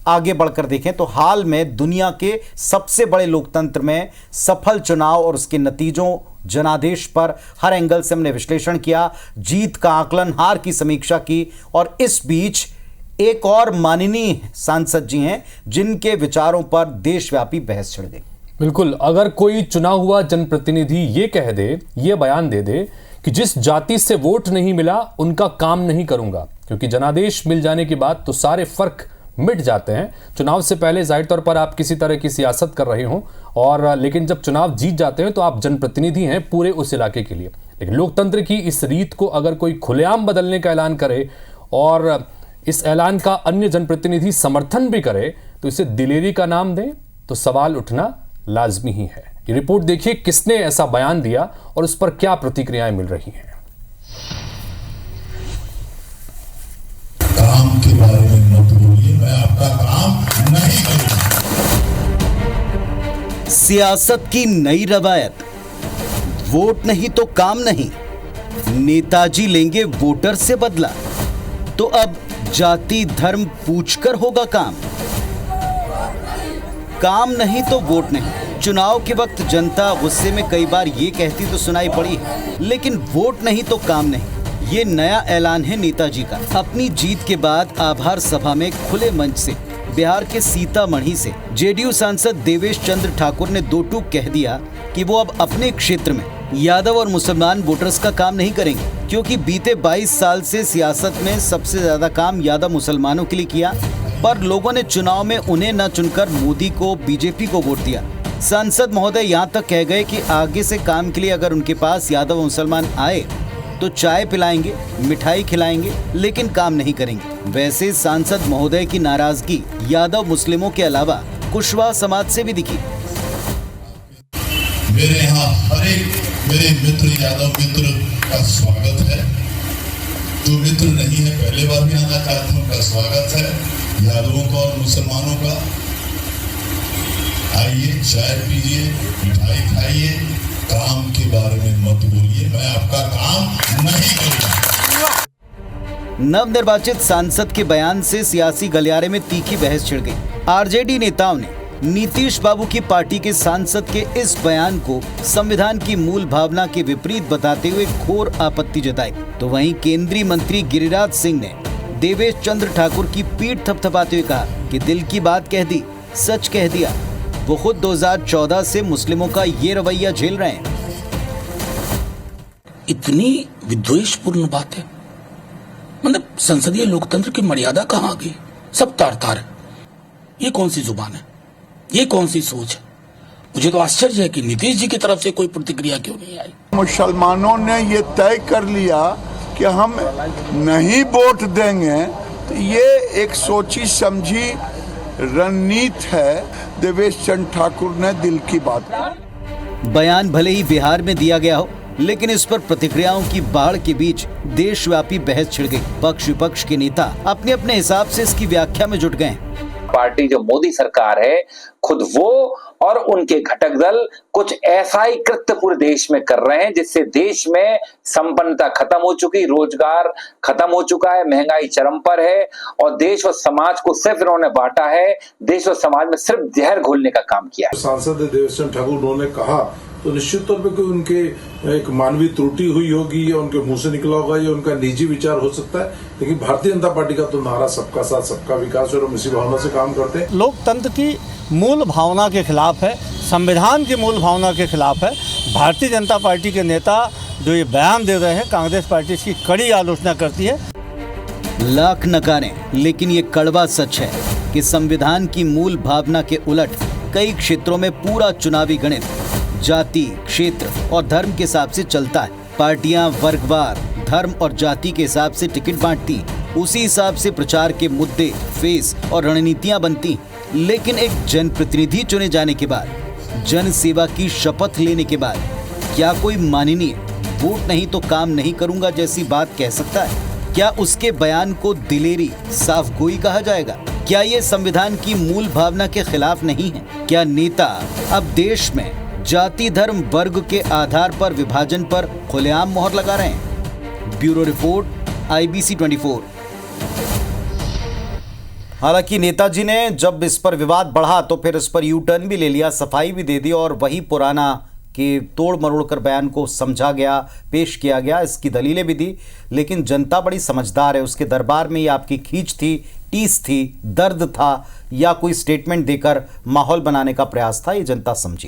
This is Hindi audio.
आगे बढ़कर देखें तो हाल में दुनिया के सबसे बड़े लोकतंत्र में सफल चुनाव और उसके नतीजों जनादेश पर हर एंगल से हमने विश्लेषण किया, जीत का आकलन, हार की समीक्षा की। और इस बीच एक और माननीय सांसद जी हैं जिनके विचारों पर देशव्यापी बहस छिड़ गई। बिल्कुल, अगर कोई चुना हुआ जनप्रतिनिधि ये कह दे, ये बयान दे दे कि जिस जाति से वोट नहीं मिला उनका काम नहीं करूंगा, क्योंकि जनादेश मिल जाने के बाद तो सारे फर्क मिट जाते हैं। चुनाव से पहले जाहिर तौर पर आप किसी तरह की सियासत कर रहे हो और लेकिन जब चुनाव जीत जाते हैं तो आप जनप्रतिनिधि हैं पूरे उस इलाके के लिए। लेकिन लोकतंत्र की इस रीत को अगर कोई खुलेआम बदलने का ऐलान करे और इस ऐलान का अन्य जनप्रतिनिधि समर्थन भी करे तो इसे दिलेरी का नाम दें तो सवाल उठना लाजमी ही है। ये रिपोर्ट देखिए किसने ऐसा बयान दिया और उस पर क्या प्रतिक्रियाएं मिल रही हैं। काम के बारे में मत बोलिए, मैं आपका काम नहीं करूंगा। सियासत की नई रवायत, वोट नहीं तो काम नहीं, नेताजी लेंगे वोटर से बदला, तो अब जाति धर्म पूछकर होगा काम नहीं तो वोट नहीं। चुनाव के वक्त जनता गुस्से में कई बार ये कहती तो सुनाई पड़ी है, लेकिन वोट नहीं तो काम नहीं, ये नया ऐलान है नेताजी का। अपनी जीत के बाद आभार सभा में खुले मंच से बिहार के सीतामढ़ी से जेडीयू सांसद देवेश चंद्र ठाकुर ने दो टूक कह दिया कि वो अब अपने क्षेत्र में यादव और मुसलमान वोटर्स का काम नहीं करेंगे, क्योंकि बीते 22 साल से सियासत में सबसे ज्यादा काम यादव मुसलमानों के लिए किया, पर लोगों ने चुनाव में उन्हें न चुनकर मोदी को, बीजेपी को वोट दिया। सांसद महोदय यहाँ तक कह गए कि आगे से काम के लिए अगर उनके पास यादव और मुसलमान आए तो चाय पिलाएंगे, मिठाई खिलाएंगे, लेकिन काम नहीं करेंगे। वैसे सांसद महोदय की नाराजगी यादव मुस्लिमों के अलावा कुशवाहा समाज से भी दिखी। मेरे यहाँ हर एक मेरे मित्र यादव मित्र का स्वागत है। जो मित्र नहीं है पहले बार भी आना चाहते हैं उनका स्वागत है। यादवों का और मुसलमानों का आइए, चाय पीजिए, मिठाई खाइए, काम के बारे में मत बोलिए, मैं आपका काम नहीं करूंगा। नवनिर्वाचित सांसद के बयान से सियासी गलियारे में तीखी बहस छिड़ गई। आरजेडी नेताओं ने नीतीश बाबू की पार्टी के सांसद के इस बयान को संविधान की मूल भावना के विपरीत बताते हुए घोर आपत्ति जताई, तो वहीं केंद्रीय मंत्री गिरिराज सिंह ने देवेश चंद्र ठाकुर की पीठ थपथपाते हुए कहा कि दिल की बात कह दी, सच कह दिया। वो खुद 2014 से मुस्लिमों का ये रवैया झेल रहे हैं। इतनी विद्वेषपूर्ण बात है, मतलब संसदीय लोकतंत्र की मर्यादा कहाँ आ गई? सब तार तार है। ये कौन सी जुबान है, ये कौन सी सोच है? मुझे तो आश्चर्य है कि नीतीश जी की तरफ से कोई प्रतिक्रिया क्यों नहीं आई। मुसलमानों ने ये तय कर लिया कि हम नहीं वोट देंगे, तो ये एक सोची समझी रणनीति है देवेश चंद्र ठाकुर ने दिल की बात। बयान भले ही बिहार में दिया गया हो, लेकिन इस पर प्रतिक्रियाओं की बाढ़ के बीच देशव्यापी बहस छिड़ गई। पक्ष विपक्ष के नेता अपने अपने हिसाब से इसकी व्याख्या में जुट गए। पार्टी जो मोदी सरकार है, खुद वो और उनके घटक दल कुछ ऐसा ही कृत्य पूरे देश में कर रहे हैं जिससे देश में संपन्नता खत्म हो चुकी, रोजगार खत्म हो चुका है, महंगाई चरम पर है और देश और समाज को सिर्फ इन्होंने बांटा है, देश और समाज में सिर्फ जहर घोलने का काम किया है। सांसद देवेश चंद्र ठाकुर उन्होंने कहा तो निश्चित तौर पे कोई उनके एक मानवीय त्रुटि हुई होगी या उनके मुंह से निकला होगा या उनका निजी विचार हो सकता है, लेकिन भारतीय जनता पार्टी का तो नारा सबका साथ सबका विकास और हम इसी भावना से काम करते हैं। लोकतंत्र की मूल भावना के खिलाफ है, संविधान की मूल भावना के खिलाफ है। भारतीय जनता पार्टी के नेता जो ये बयान दे रहे हैं, कांग्रेस पार्टी इसकी कड़ी आलोचना करती है। लाख नकारें, लेकिन ये कड़वा सच है कि संविधान की मूल भावना के उलट कई क्षेत्रों में पूरा चुनावी गणित जाति, क्षेत्र और धर्म के हिसाब से चलता है। पार्टियां वर्गवार, धर्म और जाति के हिसाब से टिकट बांटती, उसी हिसाब से प्रचार के मुद्दे, फेस और रणनीतियां बनती। लेकिन एक जनप्रतिनिधि चुने जाने के बाद, जन सेवा की शपथ लेने के बाद, क्या कोई माननीय वोट नहीं तो काम नहीं करूंगा जैसी बात कह सकता है? क्या उसके बयान को दिलेरी, साफ गोई कहा जाएगा? क्या ये संविधान की मूल भावना के खिलाफ नहीं है? क्या नेता अब देश में जाति, धर्म, वर्ग के आधार पर विभाजन पर खुलेआम मोहर लगा रहे हैं? Bureau report, IBC 24। हालांकि नेताजी ने जब इस पर विवाद बढ़ा तो फिर इस पर यू टर्न भी ले लिया, सफाई भी दे दी और वही पुराना कि तोड़ मरोड़ कर बयान को समझा गया, पेश किया गया, इसकी दलीलें भी दी। लेकिन जनता बड़ी समझदार है, उसके दरबार में ये आपकी खींच थी, टीस थी, दर्द था या कोई स्टेटमेंट देकर माहौल बनाने का प्रयास था, ये जनता समझी।